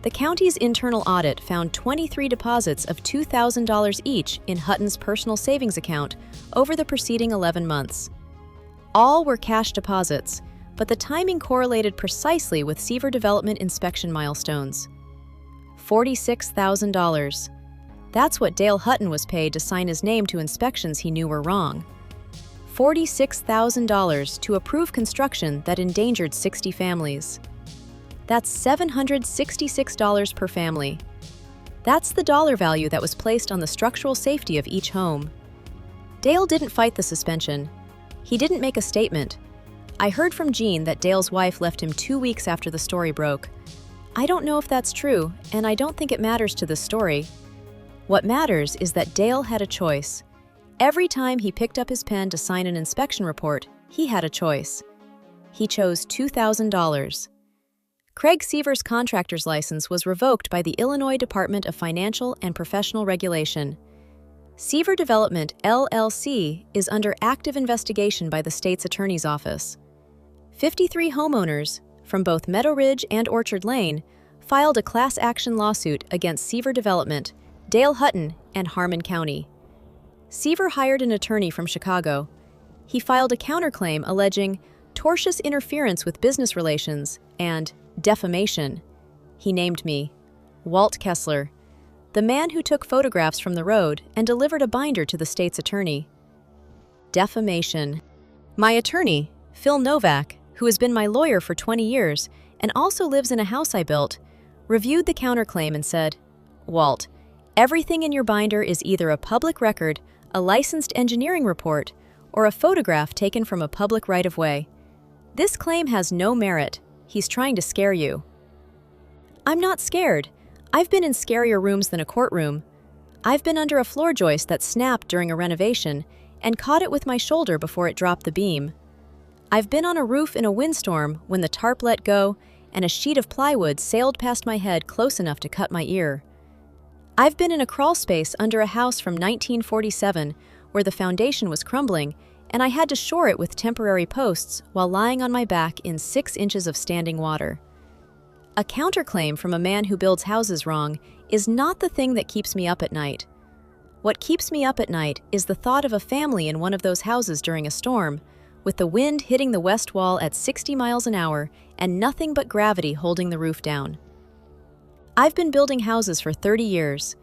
The county's internal audit found 23 deposits of $2,000 each in Hutton's personal savings account over the preceding 11 months. All were cash deposits, but the timing correlated precisely with Seaver development inspection milestones. $46,000. That's what Dale Hutton was paid to sign his name to inspections he knew were wrong. $46,000 to approve construction that endangered 60 families. That's $766 per family. That's the dollar value that was placed on the structural safety of each home. Dale didn't fight the suspension. He didn't make a statement. I heard from Gene that Dale's wife left him 2 weeks after the story broke. I don't know if that's true, and I don't think it matters to this story. What matters is that Dale had a choice. Every time he picked up his pen to sign an inspection report, he had a choice. He chose $2,000. Craig Seaver's contractor's license was revoked by the Illinois Department of Financial and Professional Regulation. Seaver Development, LLC, is under active investigation by the state's attorney's office. 53 homeowners, from both Meadow Ridge and Orchard Lane, filed a class action lawsuit against Seaver Development, Dale Hutton, and Harmon County. Seaver hired an attorney from Chicago. He filed a counterclaim alleging tortious interference with business relations and defamation. He named me, Walt Kessler, the man who took photographs from the road and delivered a binder to the state's attorney. Defamation. My attorney, Phil Novak, who has been my lawyer for 20 years and also lives in a house I built, reviewed the counterclaim and said, "Walt, everything in your binder is either a public record, a licensed engineering report, or a photograph taken from a public right-of-way. This claim has no merit. He's trying to scare you." I'm not scared. I've been in scarier rooms than a courtroom. I've been under a floor joist that snapped during a renovation and caught it with my shoulder before it dropped the beam. I've been on a roof in a windstorm when the tarp let go and a sheet of plywood sailed past my head close enough to cut my ear. I've been in a crawl space under a house from 1947 where the foundation was crumbling and I had to shore it with temporary posts while lying on my back in 6 inches of standing water. A counterclaim from a man who builds houses wrong is not the thing that keeps me up at night. What keeps me up at night is the thought of a family in one of those houses during a storm, with the wind hitting the west wall at 60 miles an hour and nothing but gravity holding the roof down. I've been building houses for 30 years.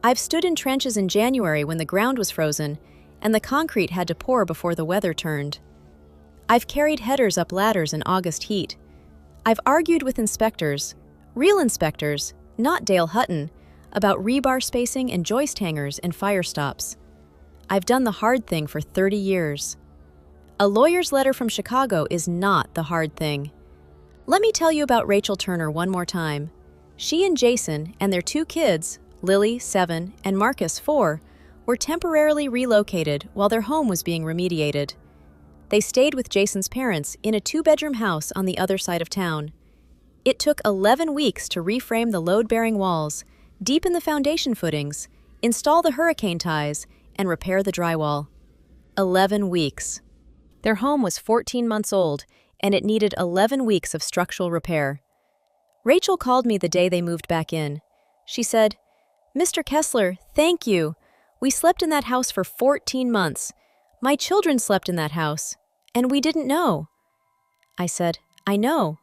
I've stood in trenches in January when the ground was frozen and the concrete had to pour before the weather turned. I've carried headers up ladders in August heat. I've argued with inspectors, real inspectors, not Dale Hutton, about rebar spacing and joist hangers and fire stops. I've done the hard thing for 30 years. A lawyer's letter from Chicago is not the hard thing. Let me tell you about Rachel Turner one more time. She and Jason and their 2 kids, Lily, 7, and Marcus, 4, were temporarily relocated while their home was being remediated. They stayed with Jason's parents in a 2-bedroom house on the other side of town. It took 11 weeks to reframe the load-bearing walls, deepen the foundation footings, install the hurricane ties, and repair the drywall. 11 weeks. Their home was 14 months old, and it needed 11 weeks of structural repair. Rachel called me the day they moved back in. She said, "Mr. Kessler, thank you. We slept in that house for 14 months. My children slept in that house, and we didn't know." I said, "I know."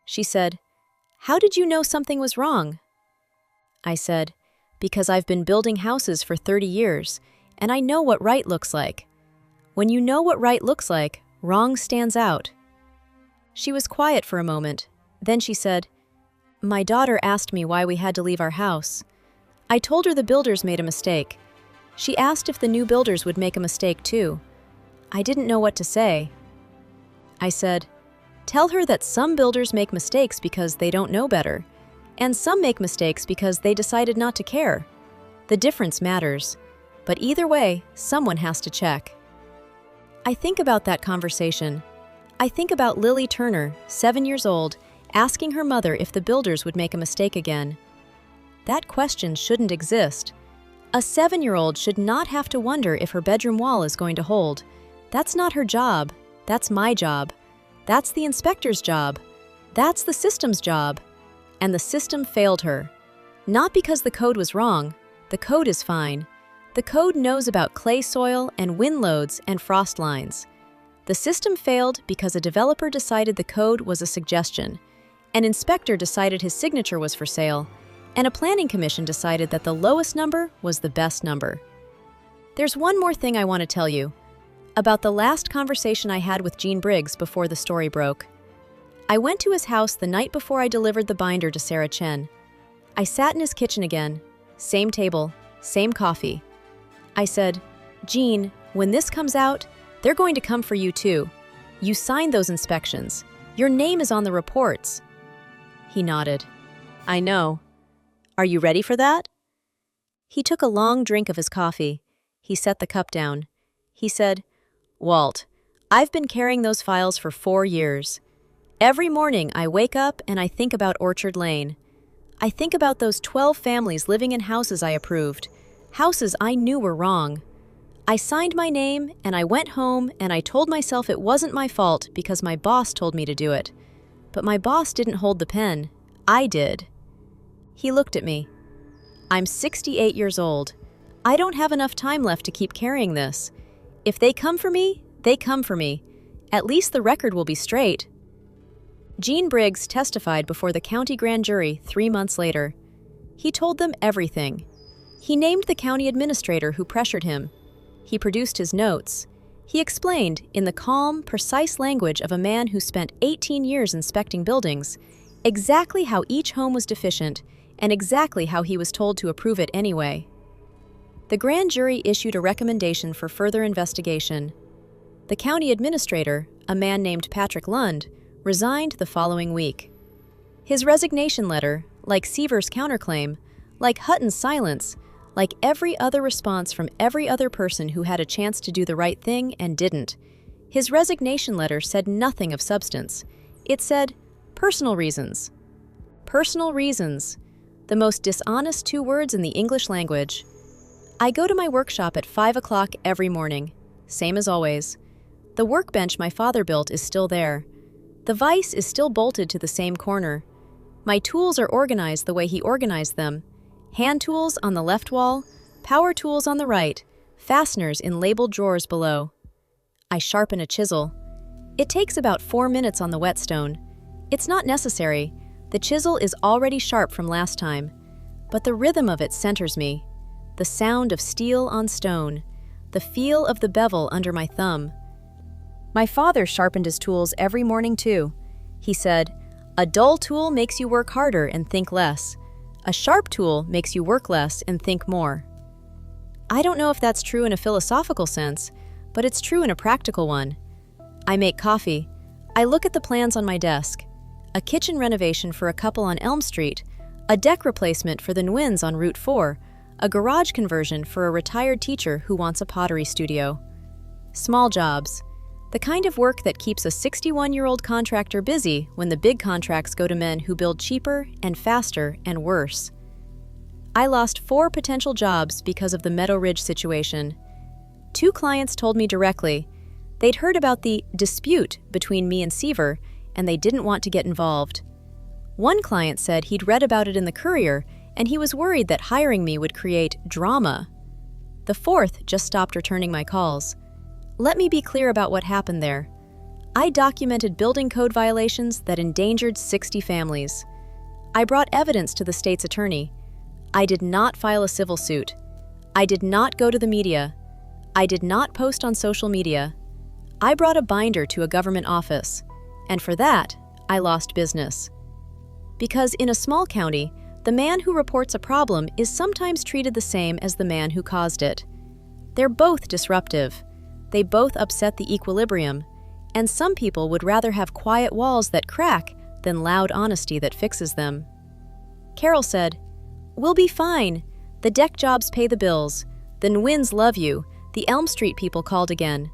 She said, "How did you know something was wrong?" I said, "Because I've been building houses for 30 years, and I know what right looks like. When you know what right looks like, wrong stands out." She was quiet for a moment. Then she said, "My daughter asked me why we had to leave our house. I told her the builders made a mistake. She asked if the new builders would make a mistake too. I didn't know what to say." I said, "Tell her that some builders make mistakes because they don't know better, and some make mistakes because they decided not to care. The difference matters, but either way, someone has to check." I think about that conversation. I think about Lily Turner, 7 years old, asking her mother if the builders would make a mistake again. That question shouldn't exist. A 7-year-old should not have to wonder if her bedroom wall is going to hold. That's not her job. That's my job. That's the inspector's job. That's the system's job. And the system failed her. Not because the code was wrong. The code is fine. The code knows about clay soil and wind loads and frost lines. The system failed because a developer decided the code was a suggestion, an inspector decided his signature was for sale, and a planning commission decided that the lowest number was the best number. There's one more thing I want to tell you about the last conversation I had with Briggs before the story broke. I went to his house the night before I delivered the binder to Sarah Chen. I sat in his kitchen again, same table, same coffee. I said, "Gene, when this comes out, they're going to come for you too. You signed those inspections. Your name is on the reports." He nodded. "I know. Are you ready for that?" He took a long drink of his coffee. He set the cup down. He said, "Walt, I've been carrying those files for 4 years. Every morning I wake up and I think about Orchard Lane. I think about those 12 families living in houses I approved, houses I knew were wrong. I signed my name and I went home and I told myself it wasn't my fault because my boss told me to do it. But my boss didn't hold the pen. I did." He looked at me. "I'm 68 years old. I don't have enough time left to keep carrying this. If they come for me, they come for me. At least the record will be straight." Gene Briggs testified before the county grand jury 3 months later. He told them everything. He named the county administrator who pressured him. He produced his notes. He explained, in the calm, precise language of a man who spent 18 years inspecting buildings, exactly how each home was deficient and exactly how he was told to approve it anyway. The grand jury issued a recommendation for further investigation. The county administrator, a man named Patrick Lund, resigned the following week. His resignation letter, like Seaver's counterclaim, like Hutton's silence, like every other response from every other person who had a chance to do the right thing and didn't, his resignation letter said nothing of substance. It said, "Personal reasons." Personal reasons, the most dishonest 2 words in the English language. I go to my workshop at 5 o'clock every morning, same as always. The workbench my father built is still there. The vise is still bolted to the same corner. My tools are organized the way he organized them. Hand tools on the left wall, power tools on the right, fasteners in labeled drawers below. I sharpen a chisel. It takes about 4 minutes on the whetstone. It's not necessary. The chisel is already sharp from last time. But the rhythm of it centers me. The sound of steel on stone. The feel of the bevel under my thumb. My father sharpened his tools every morning too. He said, "A dull tool makes you work harder and think less. A sharp tool makes you work less and think more." I don't know if that's true in a philosophical sense, but it's true in a practical one. I make coffee. I look at the plans on my desk. A kitchen renovation for a couple on Elm Street, a deck replacement for the Nguyen's on Route 4, a garage conversion for a retired teacher who wants a pottery studio. Small jobs. The kind of work that keeps a 61-year-old contractor busy when the big contracts go to men who build cheaper and faster and worse. I lost 4 potential jobs because of the Meadow Ridge situation. 2 clients told me directly. They'd heard about the dispute between me and Seaver, and they didn't want to get involved. One client said he'd read about it in the Courier, and he was worried that hiring me would create drama. The 4th just stopped returning my calls. Let me be clear about what happened there. I documented building code violations that endangered 60 families. I brought evidence to the state's attorney. I did not file a civil suit. I did not go to the media. I did not post on social media. I brought a binder to a government office, and for that, I lost business. Because in a small county, the man who reports a problem is sometimes treated the same as the man who caused it. They're both disruptive. They both upset the equilibrium, and some people would rather have quiet walls that crack than loud honesty that fixes them. Carol said, "We'll be fine. The deck jobs pay the bills. The Nguyen's love you. The Elm Street people called again."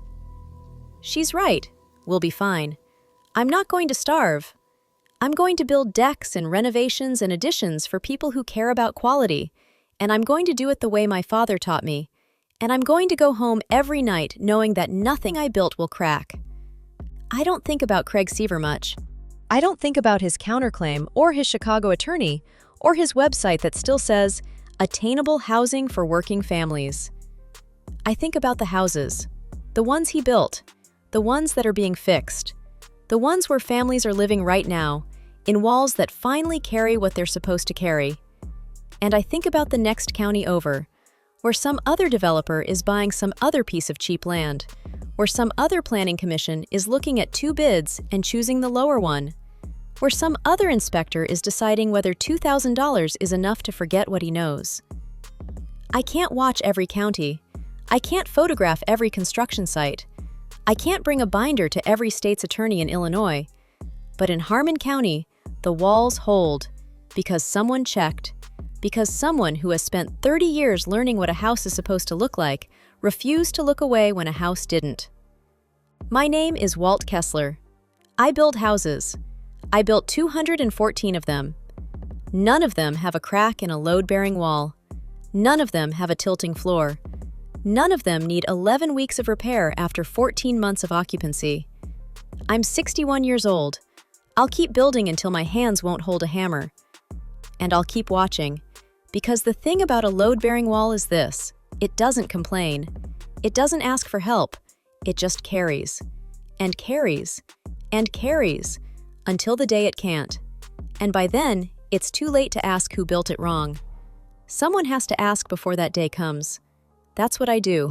She's right. We'll be fine. I'm not going to starve. I'm going to build decks and renovations and additions for people who care about quality, and I'm going to do it the way my father taught me. And I'm going to go home every night knowing that nothing I built will crack. I don't think about Craig Seaver much. I don't think about his counterclaim or his Chicago attorney or his website that still says, "Attainable housing for working families." I think about the houses, the ones he built, the ones that are being fixed, the ones where families are living right now, in walls that finally carry what they're supposed to carry. And I think about the next county over, where some other developer is buying some other piece of cheap land, where some other planning commission is looking at 2 bids and choosing the lower one. or some other inspector is deciding whether $2,000 is enough to forget what he knows. I can't watch every county. I can't photograph every construction site. I can't bring a binder to every state's attorney in Illinois. But in Harmon County, the walls hold because someone checked, because someone who has spent 30 years learning what a house is supposed to look like refused to look away when a house didn't. My name is Walt Kessler. I build houses. I built 214 of them. None of them have a crack in a load-bearing wall. None of them have a tilting floor. None of them need 11 weeks of repair after 14 months of occupancy. I'm 61 years old. I'll keep building until my hands won't hold a hammer. And I'll keep watching, because the thing about a load-bearing wall is this: it doesn't complain. It doesn't ask for help. It just carries, and carries, and carries, until the day it can't. And by then, it's too late to ask who built it wrong. Someone has to ask before that day comes. That's what I do.